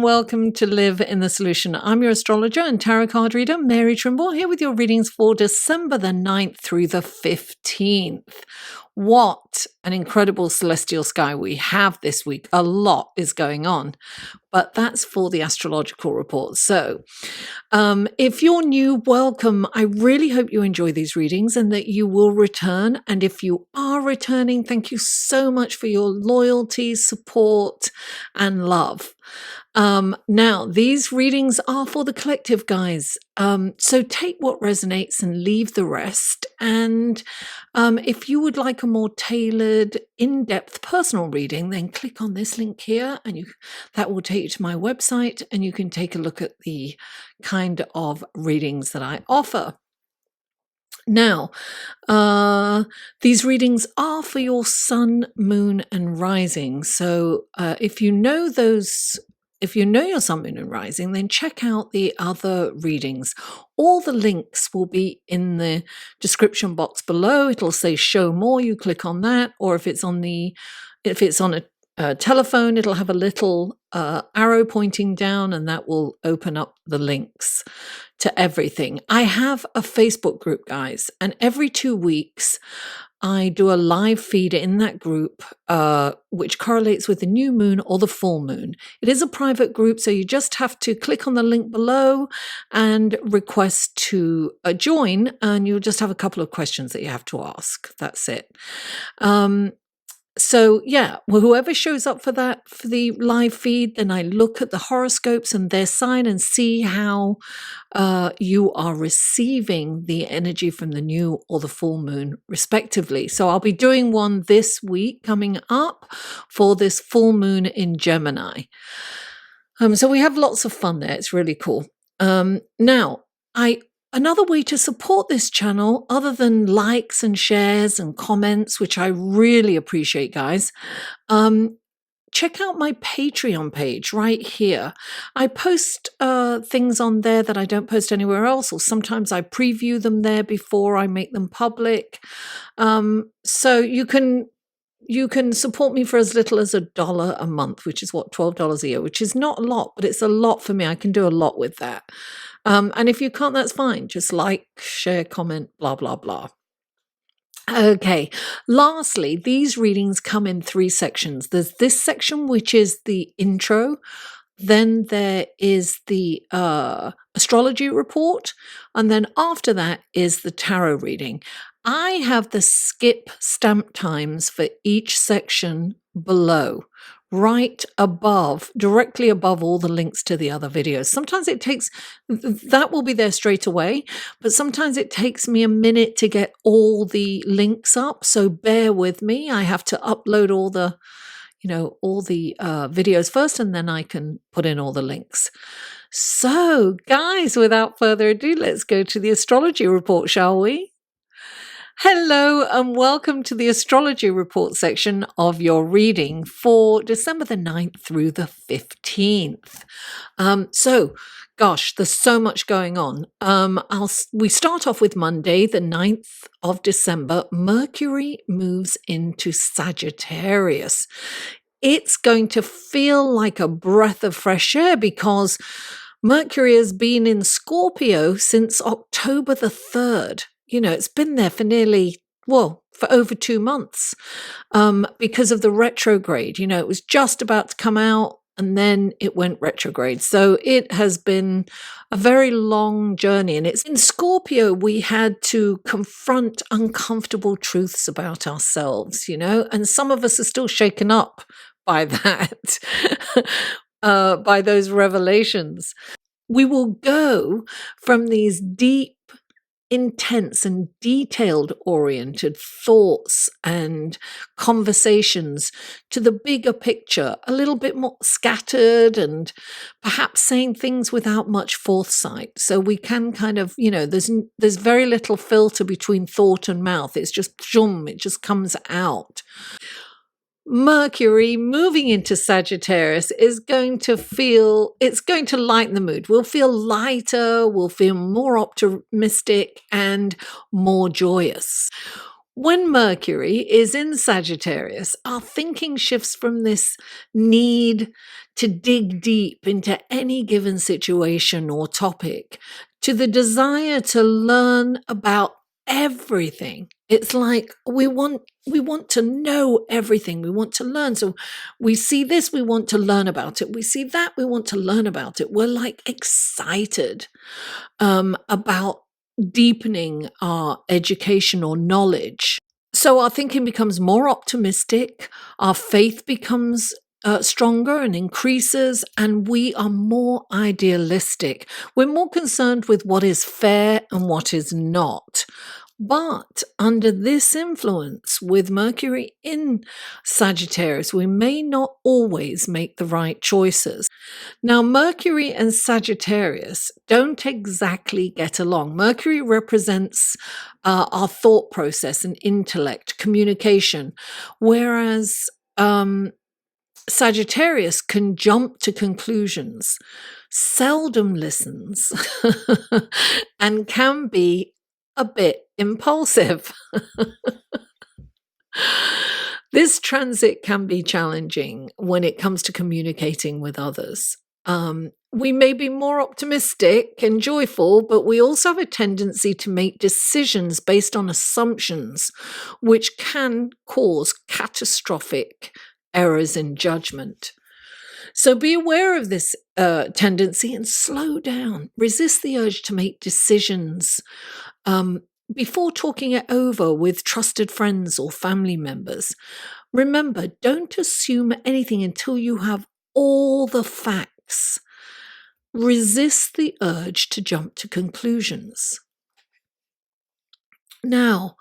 welcome to Live in the Solution. I'm your astrologer and tarot card reader, Mary Trimble, here with your readings for December the 9th through the 15th. What an incredible celestial sky we have this week. A lot is going on, but that's for the astrological report. So if you're new, welcome. I really hope you enjoy these readings and that you will return. And if you are returning, thank you so much for your loyalty, support, and love. Now, these readings are for the collective, guys. So take what resonates and leave the rest. And if you would like a more tailored, in-depth personal reading, then click on this link here and that will take you to my website and you can take a look at the kind of readings that I offer. Now, these readings are for your sun, moon, and rising. So if you know your sun, moon, and rising, then check out the other readings. All the links will be in the description box below. It'll say show more. You click on that, or if it's on a telephone, it'll have a little arrow pointing down, and that will open up the links to everything. I have a Facebook group, guys, and every 2 weeks I do a live feed in that group, which correlates with the new moon or the full moon. It is a private group, so you just have to click on the link below and request to join, and you'll just have a couple of questions that you have to ask. That's it. So yeah, well, whoever shows up for the live feed, then I look at the horoscopes and their sign and see how you are receiving the energy from the new or the full moon, respectively. So I'll be doing one this week coming up for this full moon in Gemini. So we have lots of fun there. It's really cool. Now, another way to support this channel, other than likes and shares and comments, which I really appreciate, guys, check out my Patreon page right here. I post things on there that I don't post anywhere else, or sometimes I preview them there before I make them public. So you can support me for as little as $1 a month, which is what, $12 a year, which is not a lot, but it's a lot for me. I can do a lot with that. And if you can't, that's fine. Just like, share, comment, blah, blah, blah. Okay. Lastly, these readings come in 3 sections. There's this section, which is the intro. Then there is the astrology report. And then after that is the tarot reading. I have the skip stamp times for each section below, right above, directly above all the links to the other videos. Sometimes that will be there straight away, but sometimes it takes me a minute to get all the links up. So bear with me. I have to upload all the videos first, and then I can put in all the links. So guys, without further ado, let's go to the astrology report, shall we? Hello and welcome to the astrology report section of your reading for December the 9th through the 15th. So gosh, there's so much going on. We start off with Monday, the 9th of December. Mercury moves into Sagittarius. It's going to feel like a breath of fresh air because Mercury has been in Scorpio since October the 3rd. You know, it's been there for over 2 months because of the retrograde. You know, it was just about to come out and then it went retrograde. So it has been a very long journey. And it's in Scorpio, we had to confront uncomfortable truths about ourselves, you know, and some of us are still shaken up by that, by those revelations. We will go from these deep, intense and detailed oriented thoughts and conversations to the bigger picture, a little bit more scattered and perhaps saying things without much foresight. So we can kind of, you know, there's very little filter between thought and mouth. It's just it just comes out. Mercury moving into Sagittarius is going to lighten the mood. We'll feel lighter, we'll feel more optimistic and more joyous. When Mercury is in Sagittarius, our thinking shifts from this need to dig deep into any given situation or topic to the desire to learn about everything. It's like we want to know everything. We want to learn. So we see this, we want to learn about it. We see that, we want to learn about it. We're like excited about deepening our education or knowledge. So our thinking becomes more optimistic, our faith becomes stronger and increases, and we are more idealistic. We're more concerned with what is fair and what is not. But under this influence, with Mercury in Sagittarius, we may not always make the right choices. Now, Mercury and Sagittarius don't exactly get along. Mercury represents our thought process and intellect, communication, whereas Sagittarius can jump to conclusions, seldom listens, and can be a bit impulsive. This transit can be challenging when it comes to communicating with others. We may be more optimistic and joyful, but we also have a tendency to make decisions based on assumptions, which can cause catastrophic errors in judgment. So be aware of this tendency and slow down. Resist the urge to make decisions before talking it over with trusted friends or family members. Remember, don't assume anything until you have all the facts. Resist the urge to jump to conclusions. Now,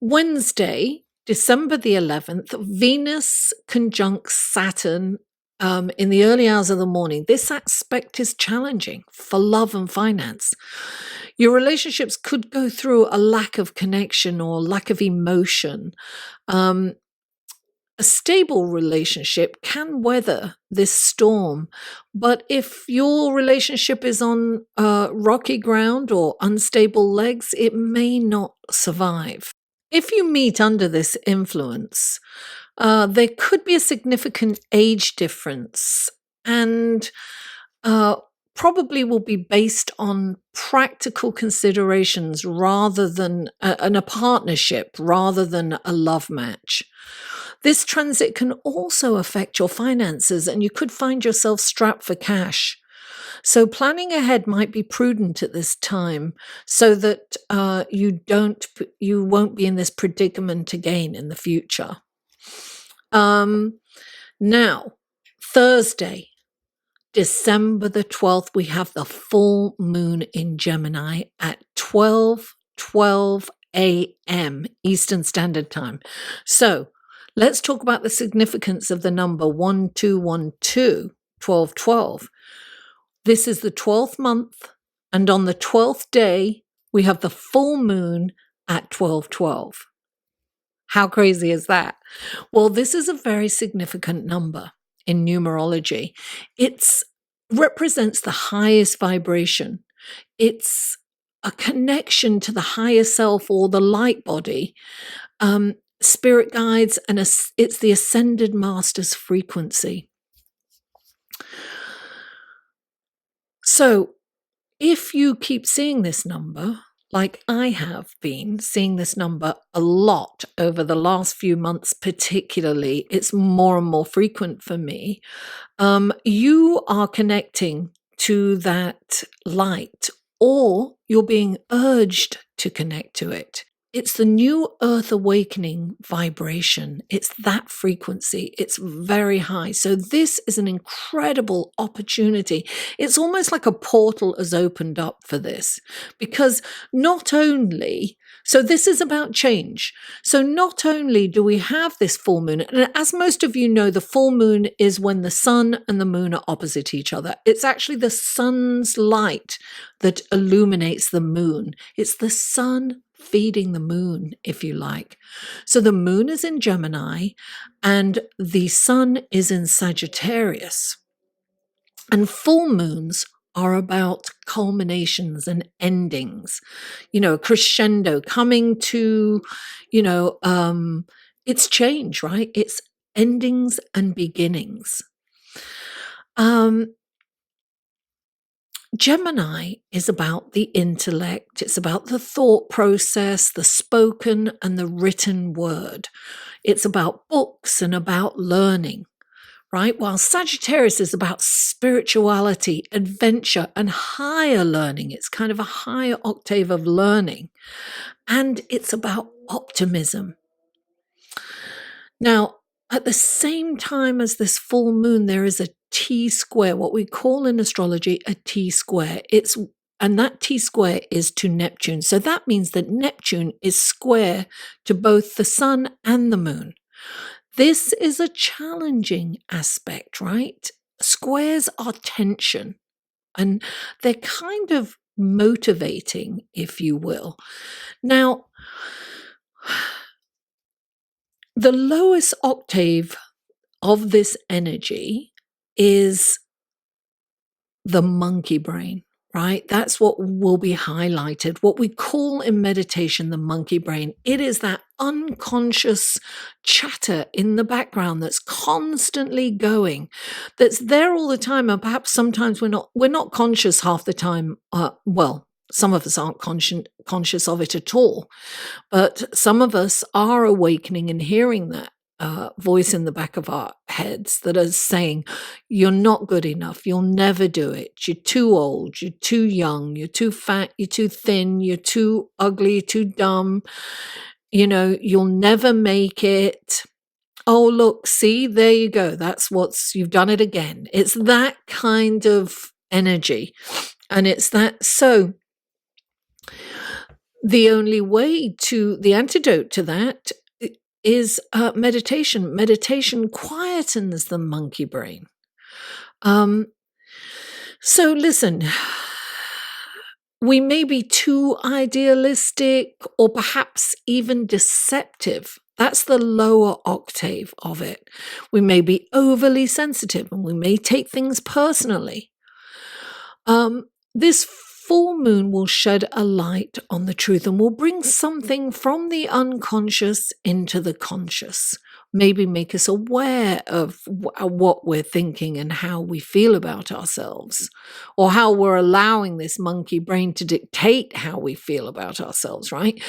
Wednesday, December the 11th, Venus conjuncts Saturn in the early hours of the morning. This aspect is challenging for love and finance. Your relationships could go through a lack of connection or lack of emotion. A stable relationship can weather this storm, but if your relationship is on rocky ground or unstable legs, it may not survive. If you meet under this influence, there could be a significant age difference and probably will be based on practical considerations rather than a partnership rather than a love match. This transit can also affect your finances and you could find yourself strapped for cash. So planning ahead might be prudent at this time so that you won't be in this predicament again in the future. Now, Thursday, December the 12th, we have the full moon in Gemini at 12:12 a.m. Eastern Standard Time. So let's talk about the significance of the number 1212, 1212. This is the 12th month, and on the 12th day, we have the full moon at 12:12. How crazy is that? Well, this is a very significant number in numerology. It represents the highest vibration. It's a connection to the higher self or the light body, spirit guides, and it's the ascended master's frequency. So if you keep seeing this number, like I have been seeing this number a lot over the last few months, particularly, it's more and more frequent for me. You are connecting to that light, or you're being urged to connect to it. It's the new earth awakening vibration. It's that frequency. It's very high. So this is an incredible opportunity. It's almost like a portal has opened up for this because so this is about change. So not only do we have this full moon, and as most of you know, the full moon is when the sun and the moon are opposite each other. It's actually the sun's light that illuminates the moon. It's the sun feeding the moon, if you like. So the moon is in Gemini and the sun is in Sagittarius. And full moons are about culminations and endings, crescendo coming to, it's change, right? It's endings and beginnings. Gemini is about the intellect. It's about the thought process, the spoken and the written word. It's about books and about learning, right? While Sagittarius is about spirituality, adventure, and higher learning. It's kind of a higher octave of learning. And it's about optimism. Now, at the same time as this full moon, there is a T-square, what we call in astrology a T-square. And that T-square is to Neptune. So that means that Neptune is square to both the sun and the moon. This is a challenging aspect, right? Squares are tension, and they're kind of motivating, if you will. Now, the lowest octave of this energy is the monkey brain, right? That's what will be highlighted, what we call in meditation the monkey brain. It is that unconscious chatter in the background that's constantly going, that's there all the time, and perhaps sometimes we're not conscious half the time. Some of us aren't conscious of it at all, but some of us are awakening and hearing that voice in the back of our heads that is saying, you're not good enough, you'll never do it, you're too old, you're too young, you're too fat, you're too thin, you're too ugly, too dumb, you'll never make it. Oh, look, see, there you go. You've done it again. It's that kind of energy. And it's that. So the antidote to that is meditation. Meditation quietens the monkey brain. So listen, we may be too idealistic or perhaps even deceptive. That's the lower octave of it. We may be overly sensitive and we may take things personally. This full moon will shed a light on the truth and will bring something from the unconscious into the conscious. Maybe make us aware of what we're thinking and how we feel about ourselves, or how we're allowing this monkey brain to dictate how we feel about ourselves, right?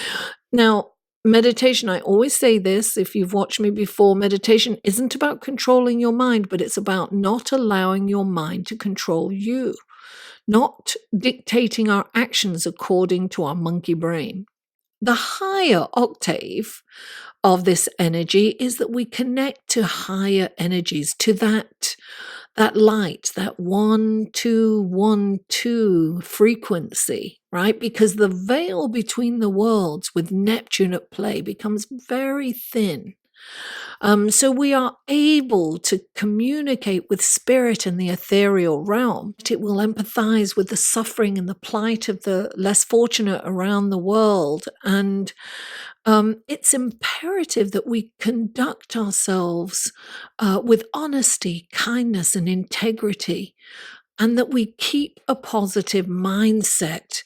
Now, meditation, I always say this, if you've watched me before, meditation isn't about controlling your mind, but it's about not allowing your mind to control you, not dictating our actions according to our monkey brain. The higher octave of this energy is that we connect to higher energies, to that light, that 1-2-1-2 frequency, right? Because the veil between the worlds with Neptune at play becomes very thin. So we are able to communicate with spirit in the ethereal realm. It will empathize with the suffering and the plight of the less fortunate around the world. And it's imperative that we conduct ourselves with honesty, kindness, and integrity, and that we keep a positive mindset.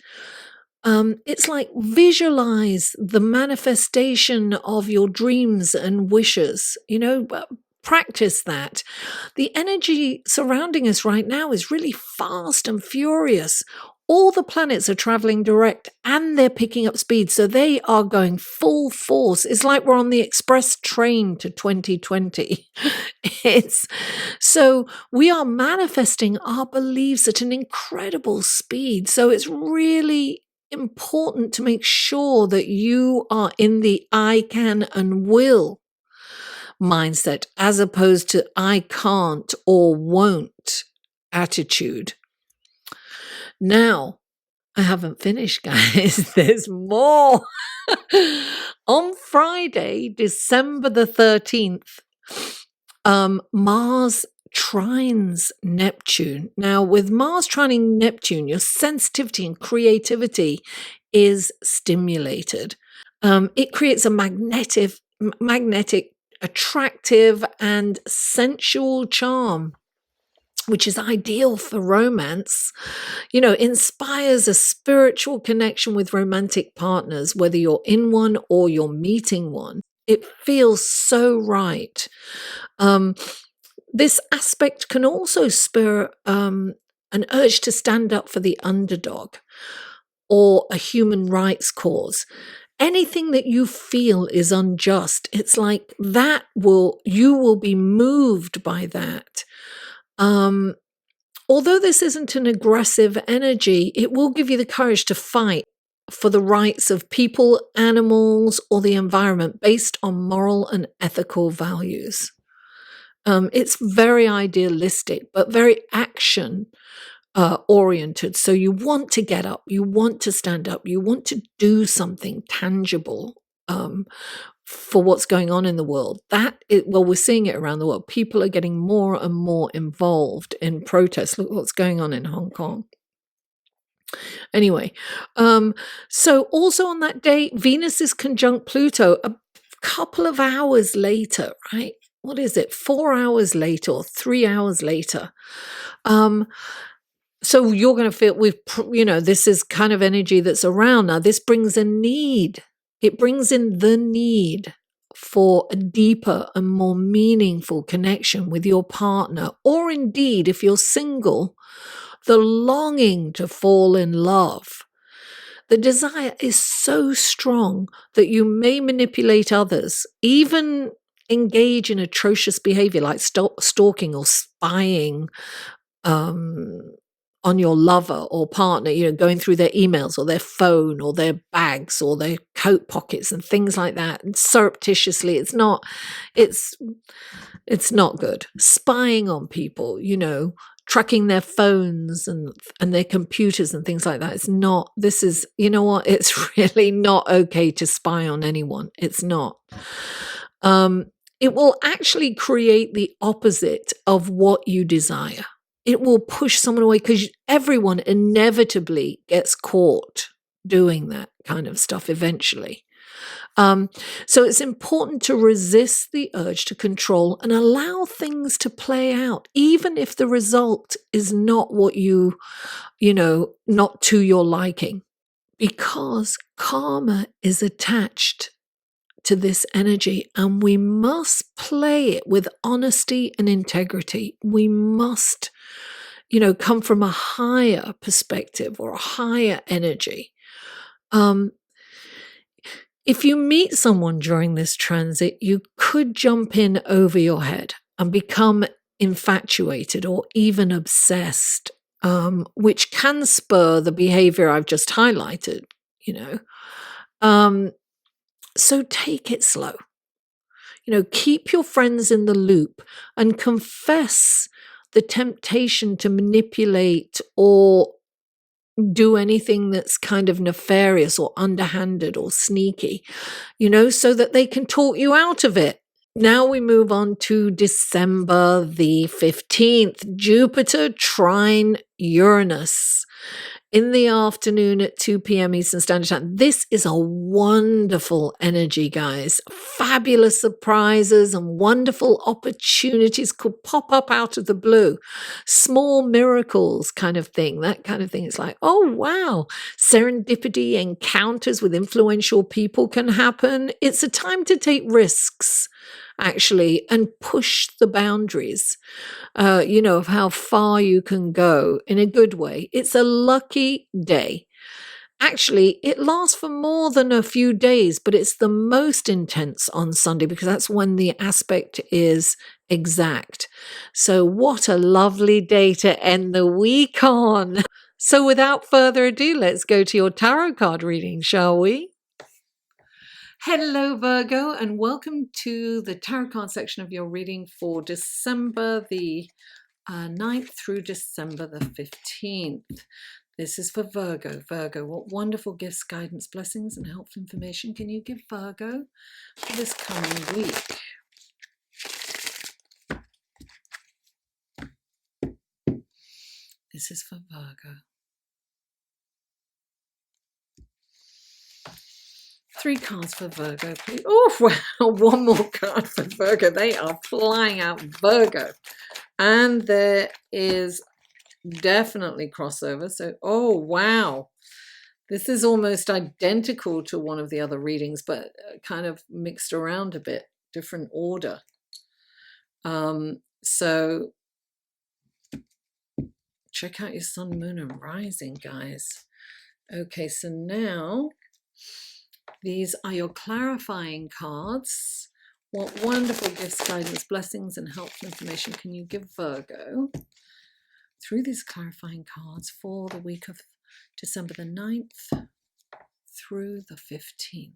It's like visualize the manifestation of your dreams and wishes, practice that. The energy surrounding us right now is really fast and furious. All the planets are traveling direct and they're picking up speed. So they are going full force. It's like we're on the express train to 2020. So we are manifesting our beliefs at an incredible speed. So it's really important to make sure that you are in the I can and will mindset as opposed to I can't or won't attitude. Now, I haven't finished, guys. There's more. On Friday, December the 13th, Mars trines Neptune. Now, with Mars trining Neptune, your sensitivity and creativity is stimulated. It creates a magnetic, attractive, and sensual charm. which is ideal for romance, you know, inspires a spiritual connection with romantic partners, whether you're in one or you're meeting one. It feels so right. This aspect can also spur an urge to stand up for the underdog or a human rights cause. Anything that you feel is unjust, it's like you will be moved by that. Although this isn't an aggressive energy, it will give you the courage to fight for the rights of people, animals, or the environment based on moral and ethical values. It's very idealistic, but very action oriented. So you want to get up, you want to stand up, you want to do something tangible for what's going on in the world. We're seeing it around the world. People are getting more and more involved in protests. Look what's going on in Hong Kong. Anyway, so also on that day, Venus is conjunct Pluto a couple of hours later, right? What is it? 4 hours later or 3 hours later. So you're going to feel this is kind of energy that's around now. This brings a need. It brings in the need for a deeper and more meaningful connection with your partner, or indeed, if you're single, the longing to fall in love. The desire is so strong that you may manipulate others, even engage in atrocious behavior like stalking or spying on your lover or partner, going through their emails or their phone or their bags or their coat pockets and things like that, and surreptitiously. It's not good. Spying on people, tracking their phones and their computers and things like that. It's really not okay to spy on anyone. It's not. It will actually create the opposite of what you desire. It will push someone away because everyone inevitably gets caught doing that kind of stuff eventually. So it's important to resist the urge to control and allow things to play out, even if the result is not what not to your liking, because karma is attached to this energy, and we must play it with honesty and integrity. We must, come from a higher perspective or a higher energy. If you meet someone during this transit, you could jump in over your head and become infatuated or even obsessed, which can spur the behavior I've just highlighted, So take it slow. Keep your friends in the loop and confess the temptation to manipulate or do anything that's kind of nefarious or underhanded or sneaky, so that they can talk you out of it. Now we move on to December the 15th, Jupiter trine Uranus in the afternoon at 2 p.m. Eastern Standard Time. This is a wonderful energy, guys. Fabulous surprises and wonderful opportunities could pop up out of the blue. Small miracles kind of thing, that kind of thing. It's like, oh, wow. Serendipity encounters with influential people can happen. It's a time to take risks, actually, and push the boundaries, of how far you can go in a good way. It's a lucky day. Actually, it lasts for more than a few days, but it's the most intense on Sunday because that's when the aspect is exact. So what a lovely day to end the week on. So without further ado, let's go to your tarot card reading, shall we? Hello, Virgo, and welcome to the tarot card section of your reading for December the 9th through December the 15th. This is for Virgo. Virgo, what wonderful gifts, guidance, blessings, and helpful information can you give Virgo for this coming week? This is for Virgo. 3 cards for Virgo, please. Oh, wow, 1 more card for Virgo. They are flying out, Virgo. And there is definitely crossover. So, oh, wow. This is almost identical to one of the other readings, but kind of mixed around a bit, different order. So check out your sun, moon, and rising, guys. Okay, so now these are your clarifying cards. What wonderful gifts, guidance, blessings, and helpful information can you give Virgo through these clarifying cards for the week of December the 9th through the 15th?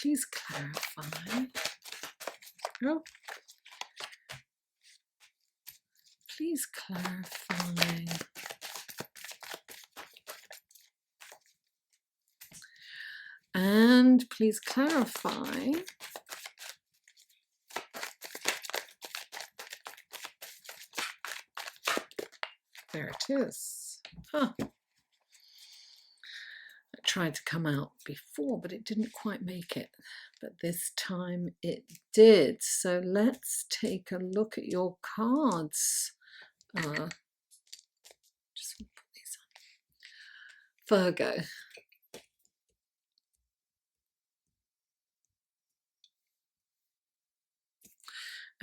Please clarify. Oh. Please clarify. And please clarify there it is. Huh. I tried to come out before, but it didn't quite make it. But this time it did. So let's take a look at your cards. Just put these on. Virgo.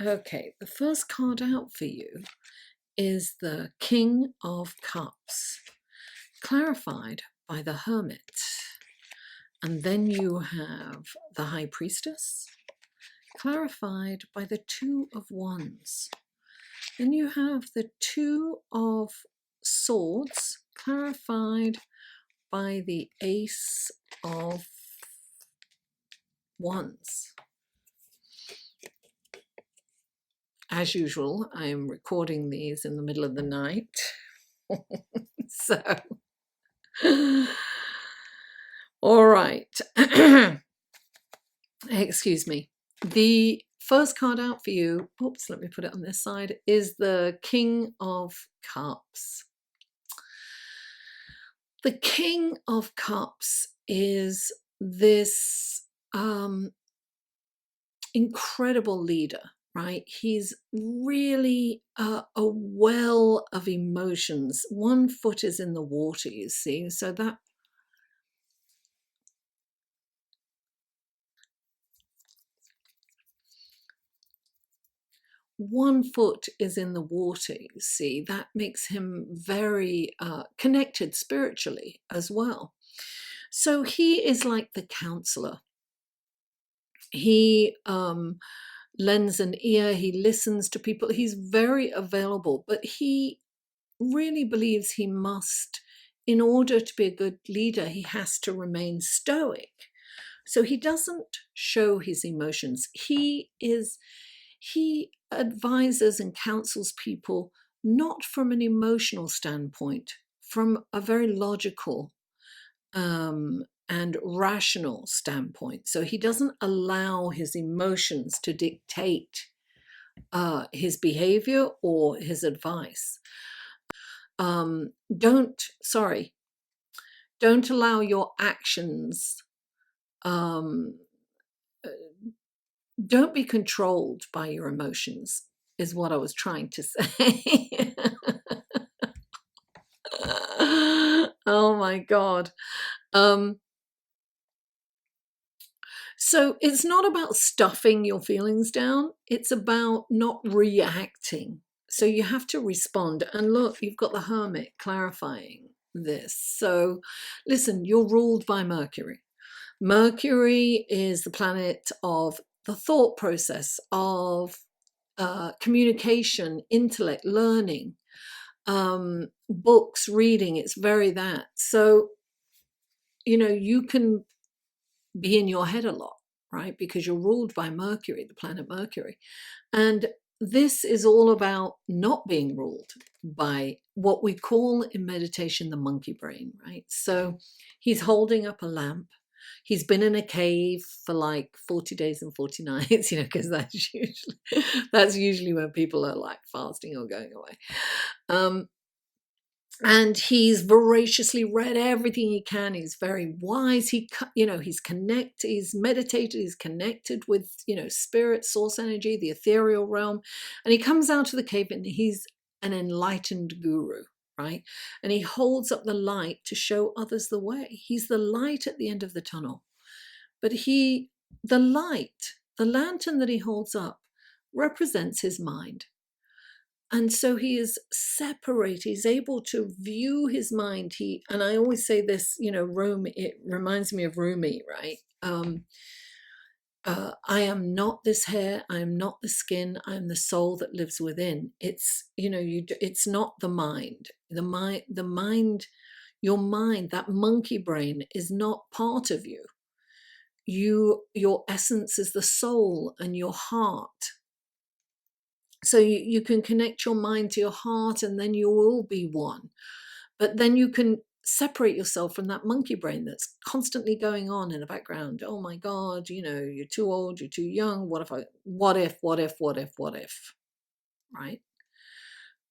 Okay, the first card out for you is the King of Cups, clarified by the Hermit. And then you have the High Priestess, clarified by the Two of Wands. Then you have the Two of Swords, clarified by the Ace of Wands. As usual, I am recording these in the middle of the night. So, all right. Excuse me. The first card out for you, oops, let me put it on this side, is the King of Cups. The King of Cups is this incredible leader, right? He's really a well of emotions. One foot is in the water, you see. So that one foot is in the water, you see. That makes him very connected spiritually as well. So he is like the counselor. He lends an ear, he listens to people, he's very available, but he really believes he must, in order to be a good leader, he has to remain stoic. So he doesn't show his emotions. He advises and counsels people not from an emotional standpoint, from a very logical and rational standpoint. So he doesn't allow his emotions to dictate his behavior or his advice. Don't allow your actions, don't be controlled by your emotions, is what I was trying to say. Oh my God. So it's not about stuffing your feelings down. It's about not reacting. So you have to respond. And look, you've got the Hermit clarifying this. So listen, you're ruled by Mercury. Mercury is the planet of the thought process, of communication, intellect, learning, books, reading. It's very that. So, you can be in your head a lot, right? Because you're ruled by Mercury, the planet Mercury. And this is all about not being ruled by what we call in meditation the monkey brain, right? So he's holding up a lamp. He's been in a cave for like 40 days and 40 nights, because that's usually when people are like fasting or going away. And he's voraciously read everything he can. He's very wise. He's meditated, he's connected with, spirit, source energy, the ethereal realm. And he comes out of the cave and he's an enlightened guru, right? And he holds up the light to show others the way. He's the light at the end of the tunnel. But the lantern that he holds up represents his mind. And so he is separate. He's able to view his mind. And I always say this, Rumi, it reminds me of Rumi, right? I am not this hair. I am not the skin. I am the soul that lives within. It's, it's not the mind. The mind, your mind, that monkey brain is not part of you. Your essence is the soul and your heart. So you can connect your mind to your heart and then you will be one. But then you can separate yourself from that monkey brain that's constantly going on in the background. Oh my God, you're too old, you're too young. What if, right?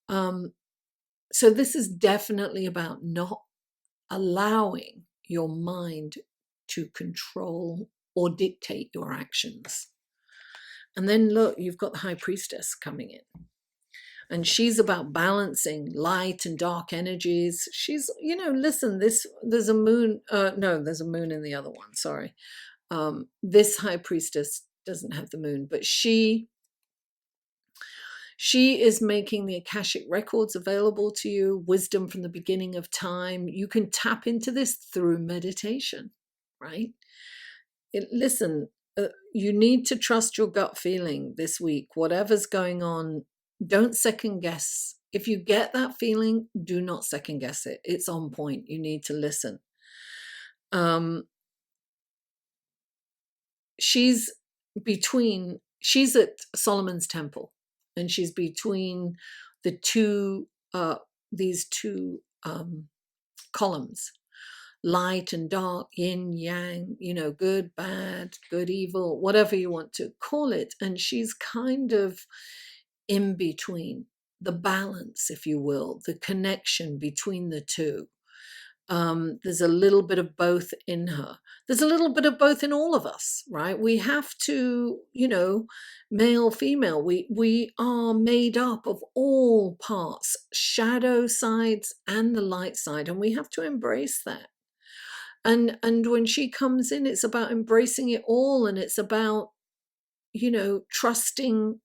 So this is definitely about not allowing your mind to control or dictate your actions. And then look, you've got the High Priestess coming in. And she's about balancing light and dark energies. She's, listen, there's a moon. There's a moon in the other one. Sorry. This High Priestess doesn't have the moon, but she is making the Akashic records available to you, wisdom from the beginning of time. You can tap into this through meditation, right? Listen, you need to trust your gut feeling this week. Whatever's going on, don't second guess. If you get that feeling, do not second guess it. It's on point. You need to listen. She's at Solomon's temple, and she's between these two columns. Light and dark, yin, yang, good, bad, good, evil, whatever you want to call it. And she's kind of in between, the balance, if you will, the connection between the two. There's a little bit of both in her. There's a little bit of both in all of us, right? We have to, male, female, we are made up of all parts, shadow sides and the light side, and we have to embrace that. And when she comes in, it's about embracing it all, and it's about, trusting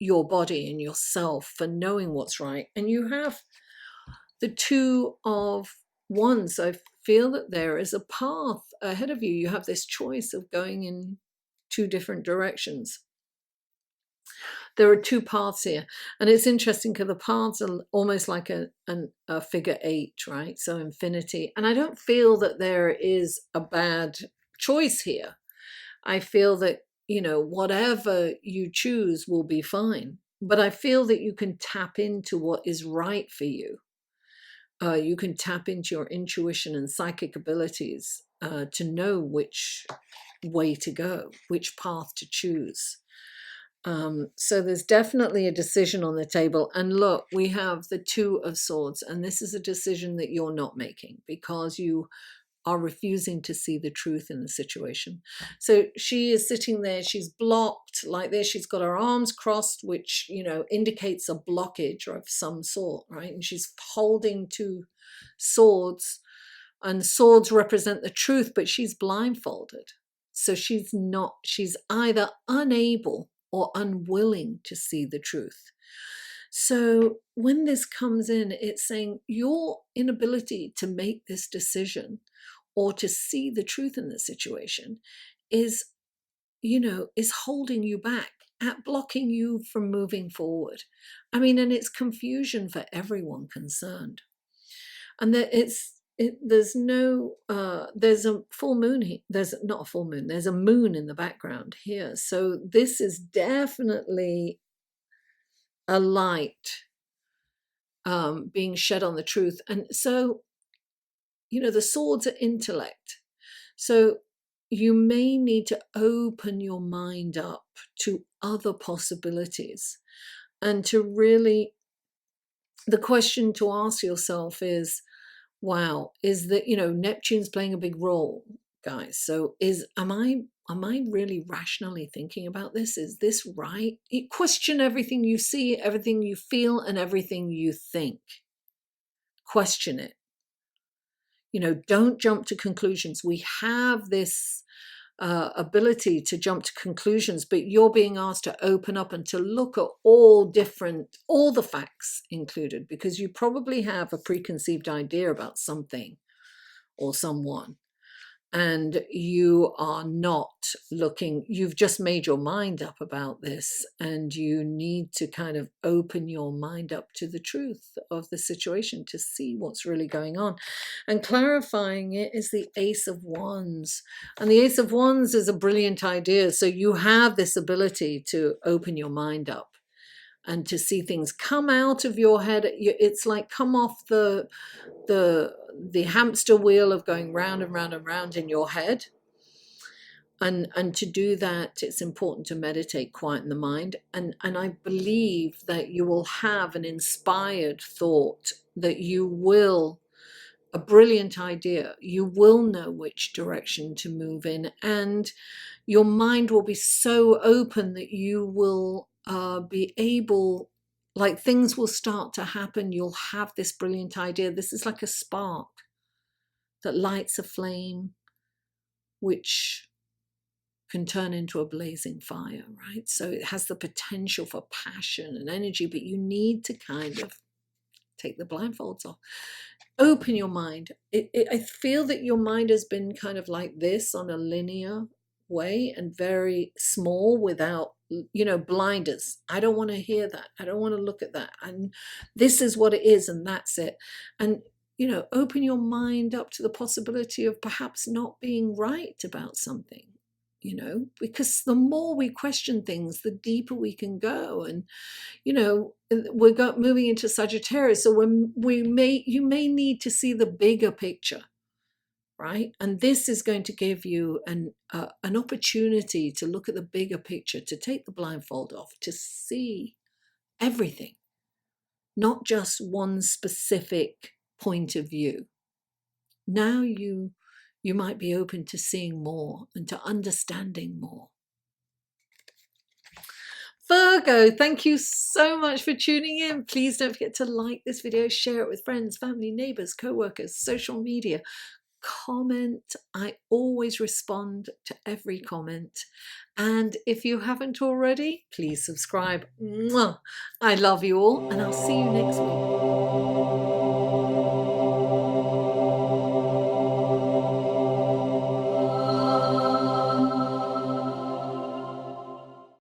your body and yourself for knowing what's right. And you have the Two of Wands. I feel that there is a path ahead of you. You have this choice of going in two different directions. There are two paths here, and it's interesting because the paths are almost like a figure 8, right? So infinity. And I don't feel that there is a bad choice here. I feel that, whatever you choose will be fine. But I feel that you can tap into what is right for you. You can tap into your intuition and psychic abilities to know which way to go, which path to choose. So there's definitely a decision on the table. And look, we have the Two of Swords, and this is a decision that you're not making because you are refusing to see the truth in the situation. So she is sitting there, she's blocked like this, she's got her arms crossed, which, indicates a blockage of some sort, right? And she's holding two swords, and swords represent the truth, but she's blindfolded. So she's either unable or unwilling to see the truth. So when this comes in, it's saying your inability to make this decision or to see the truth in the situation is holding you back, at blocking you from moving forward. I mean, and it's confusion for everyone concerned. And there's a full moon here. There's not a full moon, there's a moon in the background here. So this is definitely a light being shed on the truth. And so, the swords are intellect. So you may need to open your mind up to other possibilities and to really the question to ask yourself is, wow, is that, Neptune's playing a big role, guys. So am I really rationally thinking about this? Is this right? Question everything you see, everything you feel, and everything you think. Question it. Don't jump to conclusions. We have this ability to jump to conclusions, but you're being asked to open up and to look at all the facts included, because you probably have a preconceived idea about something or someone, and you are not looking, you've just made your mind up about this, and you need to kind of open your mind up to the truth of the situation to see what's really going on. And clarifying it is the Ace of Wands. And the Ace of Wands is a brilliant idea. So you have this ability to open your mind up and to see things come out of your head. It's like come off the hamster wheel of going round and round and round in your head. And to do that, it's important to meditate, quieten the mind. And I believe that you will have an inspired thought, that you will, a brilliant idea, you will know which direction to move in, and your mind will be so open that you will be able, like things will start to happen. You'll have this brilliant idea. This is like a spark that lights a flame, which can turn into a blazing fire, right? So it has the potential for passion and energy, but you need to kind of take the blindfolds off. Open your mind. I feel that your mind has been kind of like this on a linear way and very small without, blinders. I don't want to hear that. I don't want to look at that. And this is what it is, and that's it. And, open your mind up to the possibility of perhaps not being right about something. Because the more we question things, the deeper we can go. And we're moving into Sagittarius, so you may need to see the bigger picture, right? And this is going to give you an opportunity to look at the bigger picture, to take the blindfold off, to see everything, not just one specific point of view. Now you might be open to seeing more and to understanding more. Virgo, thank you so much for tuning in. Please don't forget to like this video, share it with friends, family, neighbors, co-workers, social media. Comment. I always respond to every comment. And if you haven't already, please subscribe. Mwah! I love you all, and I'll see you next week.